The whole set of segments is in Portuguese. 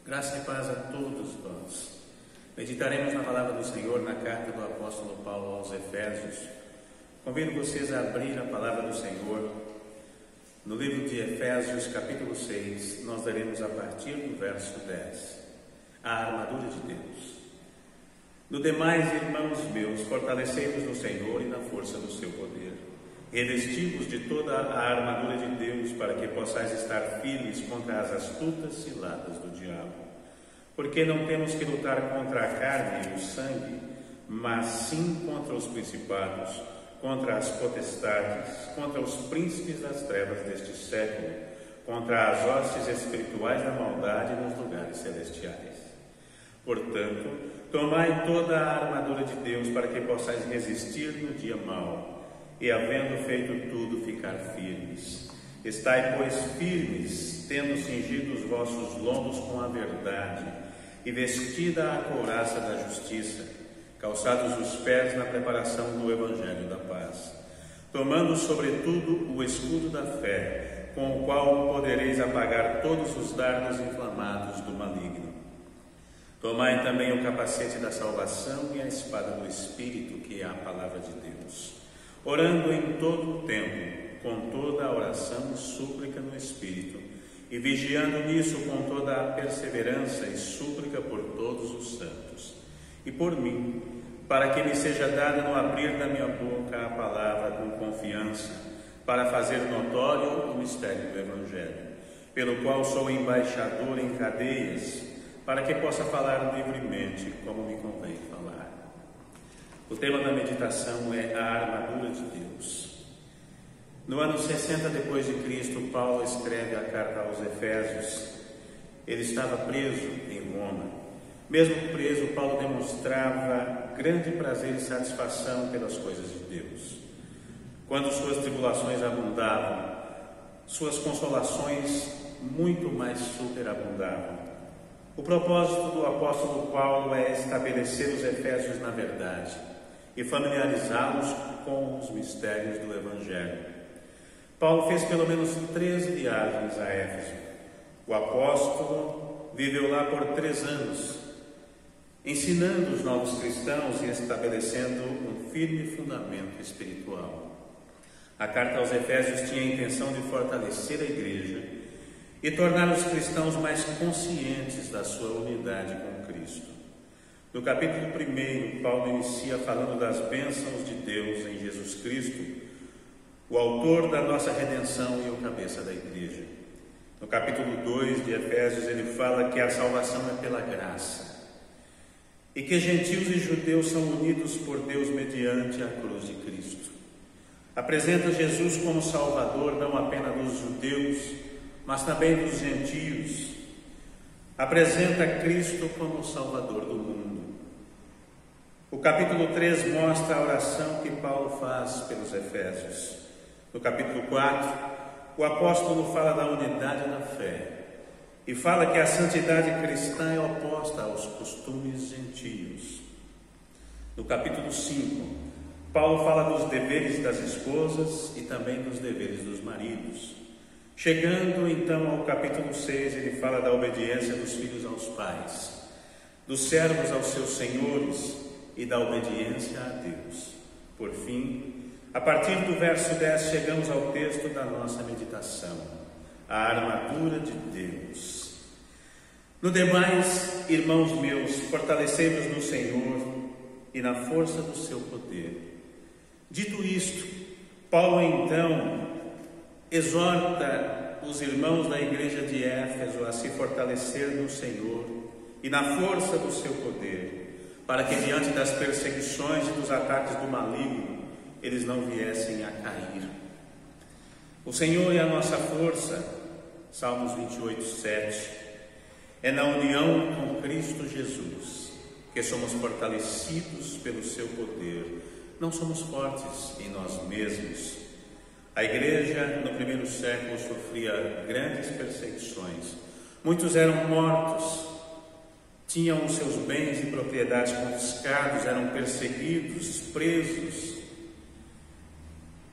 Graça e paz a todos nós. Meditaremos na palavra do Senhor na carta do apóstolo Paulo aos Efésios. Convido vocês a abrir a palavra do Senhor no livro de Efésios, capítulo 6. Nós daremos a partir do verso 10. A armadura de Deus. No demais, irmãos meus, fortalecei-vos no Senhor e na força do seu poder. Revesti-vos de toda a armadura de Deus, para que possais estar firmes contra as astutas ciladas do diabo. Porque não temos que lutar contra a carne e o sangue, mas sim contra os principados, contra as potestades, contra os príncipes das trevas deste século, contra as hostes espirituais da maldade nos lugares celestiais. Portanto, tomai toda a armadura de Deus, para que possais resistir no dia mau, e havendo feito tudo, ficar firmes. Estai, pois, firmes, tendo cingido os vossos lombos com a verdade, e vestida a couraça da justiça, calçados os pés na preparação do evangelho da paz, tomando sobretudo o escudo da fé, com o qual podereis apagar todos os dardos inflamados do maligno. Tomai também o capacete da salvação e a espada do Espírito, que é a palavra de Deus, orando em todo o tempo, com toda a oração e súplica no Espírito, e vigiando nisso com toda a perseverança e súplica por todos os santos, e por mim, para que me seja dada no abrir da minha boca a palavra com confiança, para fazer notório o mistério do Evangelho, pelo qual sou embaixador em cadeias, para que possa falar livremente como me convém falar. O tema da meditação é a armadura de Deus. No ano 60 depois de Cristo, Paulo escreve a carta aos Efésios. Ele estava preso em Roma. Mesmo preso, Paulo demonstrava grande prazer e satisfação pelas coisas de Deus. Quando suas tribulações abundavam, suas consolações muito mais superabundavam. O propósito do apóstolo Paulo é estabelecer os efésios na verdade e familiarizá-los com os mistérios do Evangelho. Paulo fez pelo menos 3 viagens a Éfeso. O apóstolo viveu lá por 3 anos, ensinando os novos cristãos e estabelecendo um firme fundamento espiritual. A carta aos Efésios tinha a intenção de fortalecer a igreja e tornar os cristãos mais conscientes da sua unidade com Cristo. No capítulo 1, Paulo inicia falando das bênçãos de Deus em Jesus Cristo, o autor da nossa redenção e o cabeça da igreja. No capítulo 2 de Efésios, ele fala que a salvação é pela graça e que gentios e judeus são unidos por Deus mediante a cruz de Cristo. Apresenta Jesus como Salvador não apenas dos judeus, mas também dos gentios. Apresenta Cristo como Salvador do mundo. O capítulo 3 mostra a oração que Paulo faz pelos Efésios. No capítulo 4, o apóstolo fala da unidade da fé e fala que a santidade cristã é oposta aos costumes gentios. No capítulo 5, Paulo fala dos deveres das esposas e também dos deveres dos maridos. Chegando então ao capítulo 6, ele fala da obediência dos filhos aos pais, dos servos aos seus senhores e da obediência a Deus. Por fim, a partir do verso 10, chegamos ao texto da nossa meditação, a armadura de Deus. No demais, irmãos meus, fortalecei-vos no Senhor e na força do seu poder. Dito isto, Paulo então exorta os irmãos da igreja de Éfeso a se fortalecer no Senhor e na força do seu poder, para que diante das perseguições e dos ataques do maligno, eles não viessem a cair. O Senhor é a nossa força, Salmos 28, 7. É na união com Cristo Jesus que somos fortalecidos pelo seu poder. Não somos fortes em nós mesmos. A igreja no primeiro século sofria grandes perseguições. Muitos eram mortos, tinham os seus bens e propriedades confiscados, eram perseguidos, presos.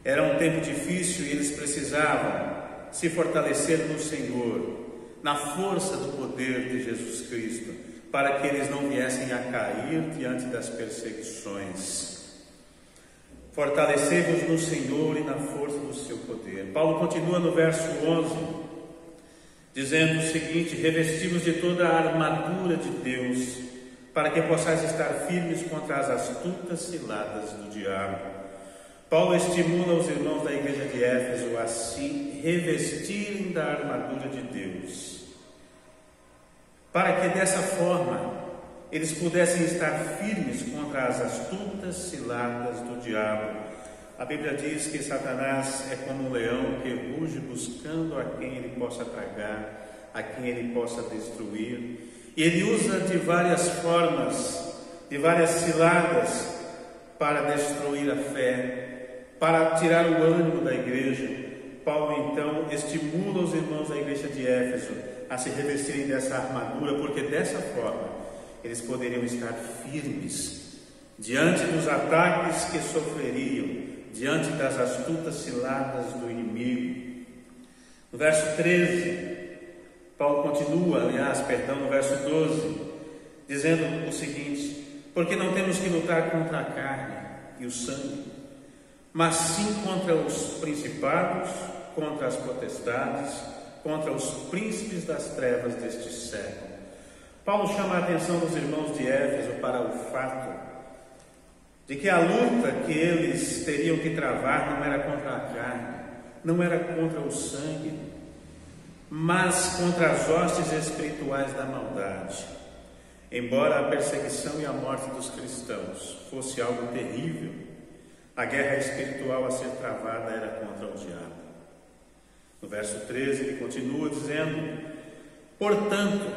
Era um tempo difícil e eles precisavam se fortalecer no Senhor, na força do poder de Jesus Cristo, para que eles não viessem a cair diante das perseguições. Fortalecei-vos no Senhor e na força do seu poder. Paulo continua no verso 11, dizendo o seguinte: revesti-vos de toda a armadura de Deus, para que possais estar firmes contra as astutas ciladas do diabo. Paulo estimula os irmãos da igreja de Éfeso a se revestirem da armadura de Deus, para que dessa forma eles pudessem estar firmes contra as astutas ciladas do diabo. A Bíblia diz que Satanás é como um leão que ruge buscando a quem ele possa tragar, a quem ele possa destruir. E ele usa de várias formas, de várias ciladas, para destruir a fé, para tirar o ânimo da igreja. Paulo então estimula os irmãos da igreja de Éfeso a se revestirem dessa armadura, porque dessa forma eles poderiam estar firmes diante dos ataques que sofreriam, diante das astutas ciladas do inimigo. No verso 13, Paulo continua, no verso 12, dizendo o seguinte: porque não temos que lutar contra a carne e o sangue, mas sim contra os principados, contra as potestades, contra os príncipes das trevas deste século. Paulo chama a atenção dos irmãos de Éfeso para o fato de que a luta que eles teriam que travar não era contra a carne, não era contra o sangue, mas contra as hostes espirituais da maldade. Embora a perseguição e a morte dos cristãos fosse algo terrível, a guerra espiritual a ser travada era contra o diabo. No verso 13 ele continua dizendo: portanto,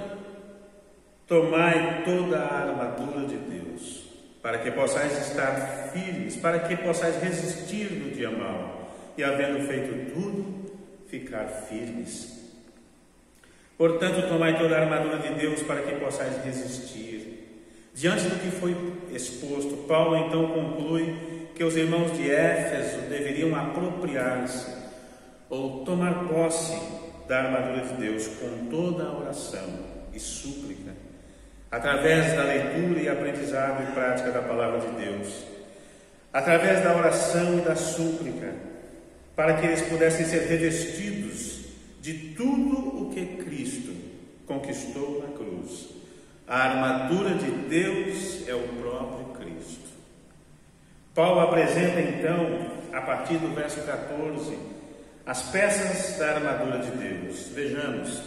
tomai toda a armadura de Deus, para que possais estar firmes, para que possais resistir no dia mau, e havendo feito tudo, ficar firmes. Portanto, tomai toda a armadura de Deus, para que possais resistir. Diante do que foi exposto, Paulo então conclui que os irmãos de Éfeso deveriam apropriar-se, ou tomar posse da armadura de Deus, com toda a oração e súplica, através da leitura e aprendizado e prática da palavra de Deus, através da oração e da súplica, para que eles pudessem ser revestidos de tudo o que Cristo conquistou na cruz. A armadura de Deus é o próprio Cristo. Paulo apresenta então, a partir do verso 14, as peças da armadura de Deus. Vejamos: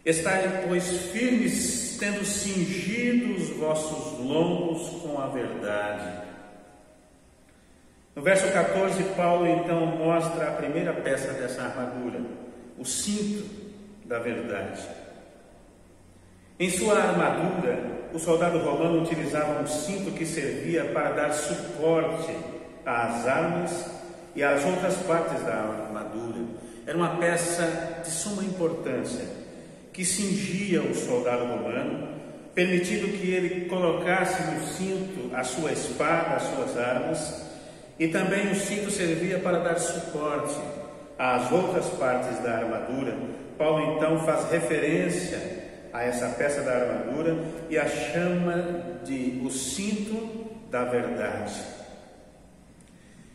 estai, pois, firmes, tendo cingido os vossos lombos com a verdade. No verso 14, Paulo então mostra a primeira peça dessa armadura, o cinto da verdade. Em sua armadura, o soldado romano utilizava um cinto que servia para dar suporte às armas e às outras partes da armadura. Era uma peça de suma importância, que cingia o soldado romano, permitindo que ele colocasse no cinto a sua espada, as suas armas, e também o cinto servia para dar suporte às outras partes da armadura. Paulo então faz referência a essa peça da armadura e a chama de o cinto da verdade.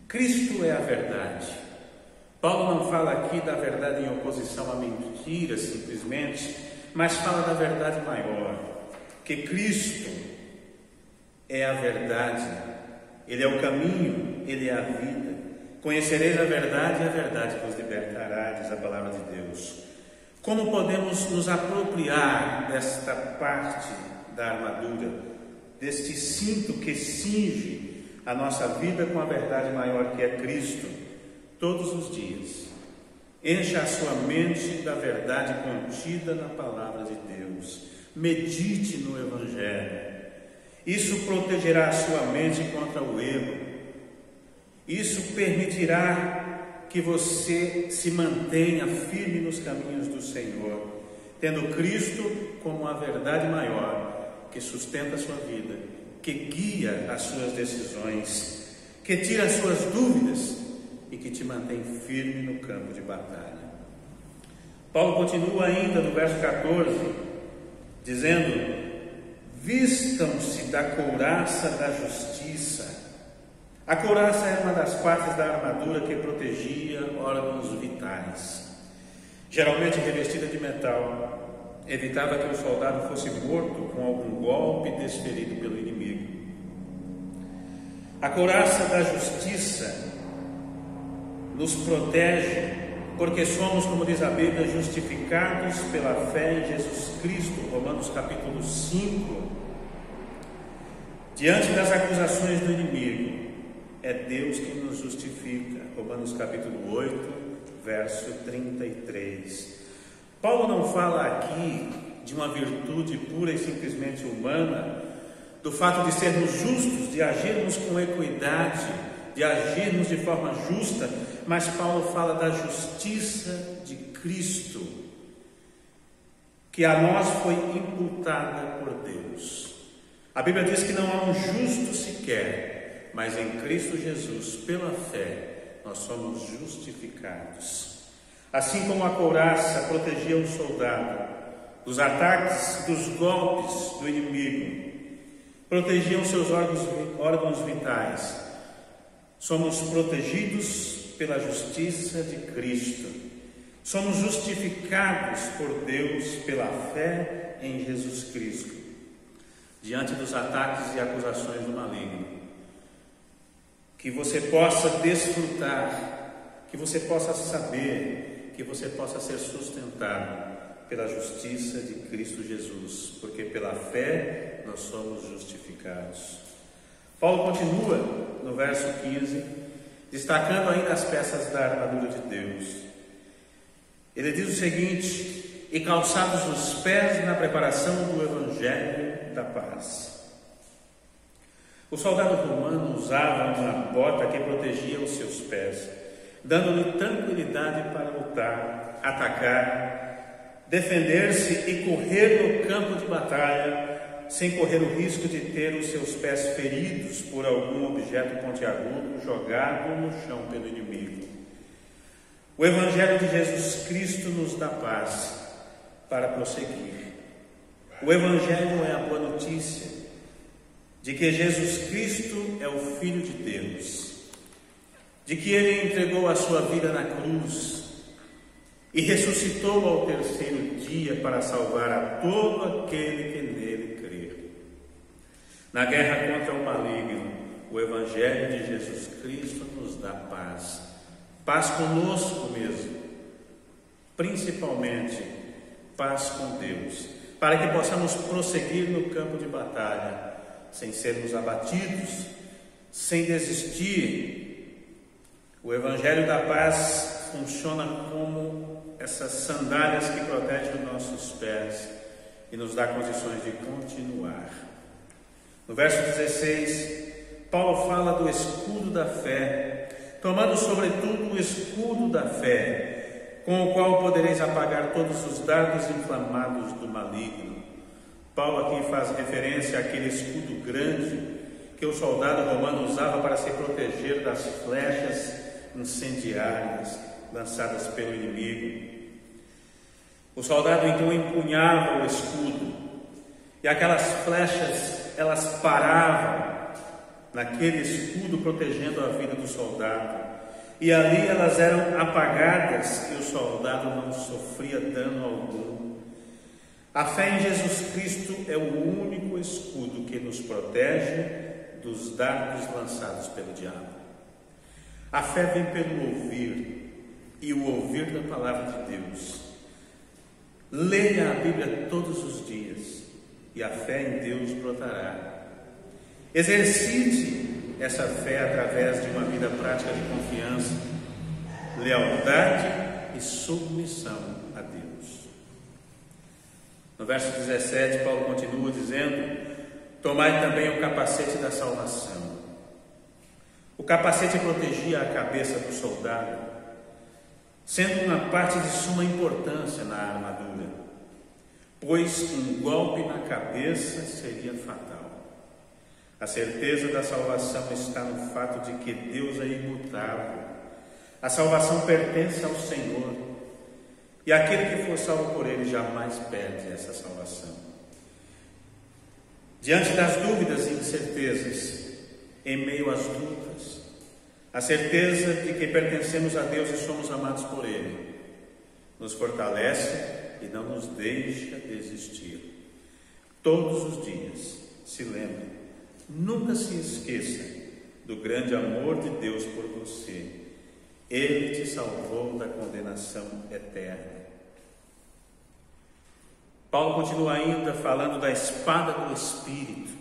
Cristo é a verdade. Paulo não fala aqui da verdade em oposição à mentira simplesmente, mas fala da verdade maior, que Cristo é a verdade, Ele é o caminho, Ele é a vida. Conhecereis a verdade e a verdade vos libertará, diz a palavra de Deus. Como podemos nos apropriar desta parte da armadura, deste cinto que cinge a nossa vida com a verdade maior que é Cristo? Todos os dias, encha a sua mente da verdade contida na palavra de Deus. Medite no Evangelho. Isso protegerá a sua mente contra o erro. Isso permitirá que você se mantenha firme nos caminhos do Senhor, tendo Cristo como a verdade maior que sustenta a sua vida, que guia as suas decisões, que tira as suas dúvidas e que te mantém firme no campo de batalha. Paulo continua ainda no verso 14, dizendo: vistam-se da couraça da justiça. A couraça era uma das partes da armadura que protegia órgãos vitais. Geralmente revestida de metal, evitava que o soldado fosse morto com algum golpe desferido pelo inimigo. A couraça da justiça nos protege porque somos, como diz a Bíblia, justificados pela fé em Jesus Cristo, Romanos capítulo 5. Diante das acusações do inimigo, é Deus quem nos justifica, Romanos capítulo 8, verso 33. Paulo não fala aqui de uma virtude pura e simplesmente humana, do fato de sermos justos, de agirmos com equidade, de agirmos de forma justa, mas Paulo fala da justiça de Cristo, que a nós foi imputada por Deus. A Bíblia diz que não há um justo sequer, mas em Cristo Jesus, pela fé, nós somos justificados. Assim como a couraça protegia o soldado dos ataques, dos golpes do inimigo, protegiam seus órgãos vitais, somos protegidos pela justiça de Cristo. Somos justificados por Deus pela fé em Jesus Cristo, diante dos ataques e acusações do maligno. Que você possa desfrutar, que você possa saber, que você possa ser sustentado pela justiça de Cristo Jesus, porque pela fé nós somos justificados. Paulo continua no verso 15, destacando ainda as peças da armadura de Deus. Ele diz o seguinte: e calçados os pés na preparação do Evangelho da paz. O soldado romano usava uma bota que protegia os seus pés, dando-lhe tranquilidade para lutar, atacar, defender-se e correr no campo de batalha, sem correr o risco de ter os seus pés feridos por algum objeto pontiagudo jogado no chão pelo inimigo. O Evangelho de Jesus Cristo nos dá paz para prosseguir. O Evangelho é a boa notícia de que Jesus Cristo é o Filho de Deus, de que Ele entregou a sua vida na cruz e ressuscitou ao terceiro dia para salvar a todo aquele que nele crer. Na guerra contra o maligno, o Evangelho de Jesus Cristo nos dá paz. Paz conosco mesmo, principalmente paz com Deus, para que possamos prosseguir no campo de batalha, sem sermos abatidos, sem desistir. O Evangelho da paz funciona como essas sandálias que protegem os nossos pés e nos dá condições de continuar. No verso 16, Paulo fala do escudo da fé, tomando sobretudo o escudo da fé, com o qual podereis apagar todos os dardos inflamados do maligno. Paulo aqui faz referência àquele escudo grande que o soldado romano usava para se proteger das flechas incendiárias lançadas pelo inimigo. O soldado então empunhava o escudo e aquelas flechas, elas paravam naquele escudo protegendo a vida do soldado, e ali elas eram apagadas e o soldado não sofria dano algum. A fé em Jesus Cristo é o único escudo que nos protege dos dardos lançados pelo diabo. A fé vem pelo ouvir, e o ouvir da palavra de Deus. Leia a Bíblia todos os dias e a fé em Deus brotará. Exercite essa fé através de uma vida prática de confiança, lealdade e submissão a Deus. No verso 17, Paulo continua dizendo: tomai também o capacete da salvação. O capacete protegia a cabeça do soldado, sendo uma parte de suma importância na armadura, pois um golpe na cabeça seria fatal. A certeza da salvação está no fato de que Deus é imutável. A salvação pertence ao Senhor. E aquele que for salvo por ele jamais perde essa salvação. Diante das dúvidas e incertezas, em meio às lutas, a certeza de que pertencemos a Deus e somos amados por Ele, nos fortalece e não nos deixa desistir. Todos os dias, se lembre, nunca se esqueça do grande amor de Deus por você. Ele te salvou da condenação eterna. Paulo continua ainda falando da espada do Espírito.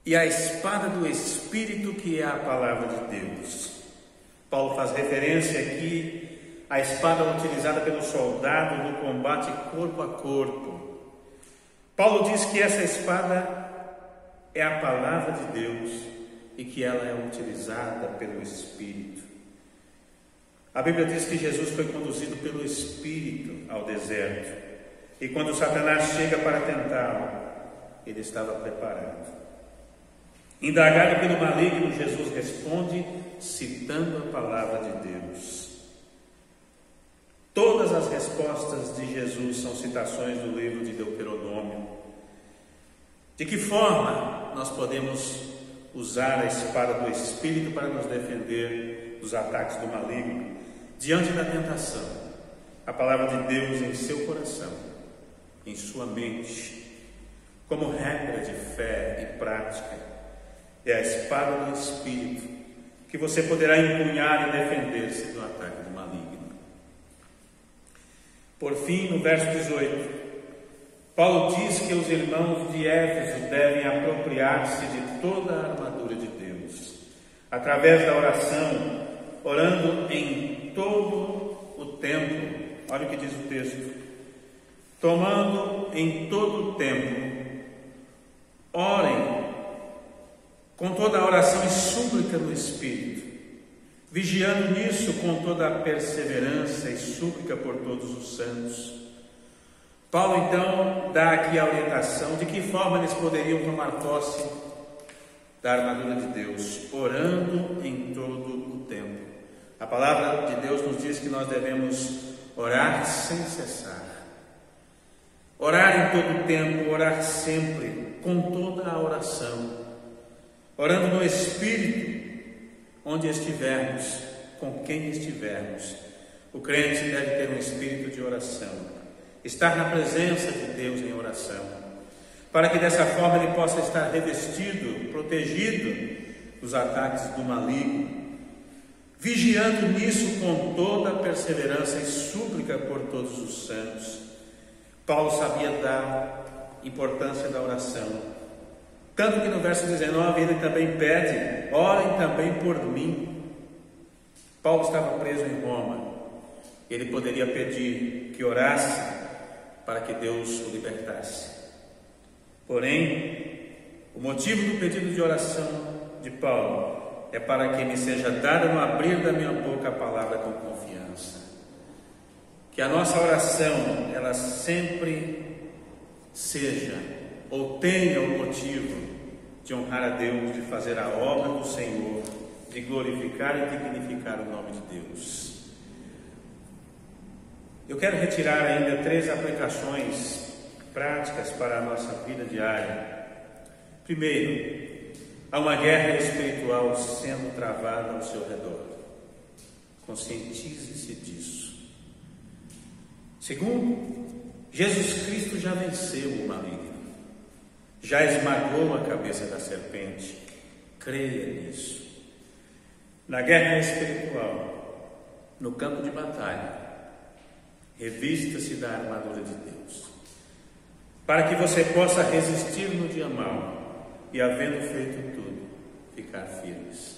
E a espada do Espírito, que é a palavra de Deus. Paulo faz referência aqui à espada utilizada pelo soldado no combate corpo a corpo. Paulo diz que essa espada é a palavra de Deus e que ela é utilizada pelo Espírito. A Bíblia diz que Jesus foi conduzido pelo Espírito ao deserto. E quando Satanás chega para tentá-lo, ele estava preparado. Indagado pelo maligno, Jesus responde citando a palavra de Deus. Todas as respostas de Jesus são citações do livro de Deuteronômio. De que forma nós podemos usar a espada do Espírito para nos defender dos ataques do maligno? Diante da tentação, a palavra de Deus em seu coração, em sua mente, como regra de fé e prática, é a espada do Espírito que você poderá empunhar e defender-se do ataque do maligno. Por fim, no verso 18, Paulo diz que os irmãos de Éfeso devem apropriar-se de toda a armadura de Deus, através da oração, orando em todo o tempo. Olha o que diz o texto: tomando em todo o tempo, orem com toda a oração e súplica no Espírito, vigiando nisso com toda a perseverança e súplica por todos os santos. Paulo então dá aqui a orientação de que forma eles poderiam tomar posse da armadura de Deus, orando em todo o tempo. A palavra de Deus nos diz que nós devemos orar sem cessar, orar em todo o tempo, orar sempre, com toda a oração, orando no Espírito, onde estivermos, com quem estivermos. O crente deve ter um espírito de oração, estar na presença de Deus em oração, para que dessa forma ele possa estar revestido, protegido dos ataques do maligno, vigiando nisso com toda a perseverança e súplica por todos os santos. Paulo sabia da importância da oração, tanto que no verso 19 ele também pede: orem também por mim. Paulo estava preso em Roma. Ele poderia pedir que orasse para que Deus o libertasse. Porém, o motivo do pedido de oração de Paulo é para que me seja dada no abrir da minha boca a palavra com confiança. Que a nossa oração, ela sempre seja ou tenha o motivo de honrar a Deus, de fazer a obra do Senhor, de glorificar e dignificar o nome de Deus. Eu quero retirar ainda 3 aplicações práticas para a nossa vida diária. Primeiro, há uma guerra espiritual sendo travada ao seu redor. Conscientize-se disso. Segundo, Jesus Cristo já venceu o maligno, já esmagou a cabeça da serpente. Creia nisso. Na guerra espiritual, no campo de batalha, revista-se da armadura de Deus, para que você possa resistir no dia mau e, havendo feito tudo, ficar firmes.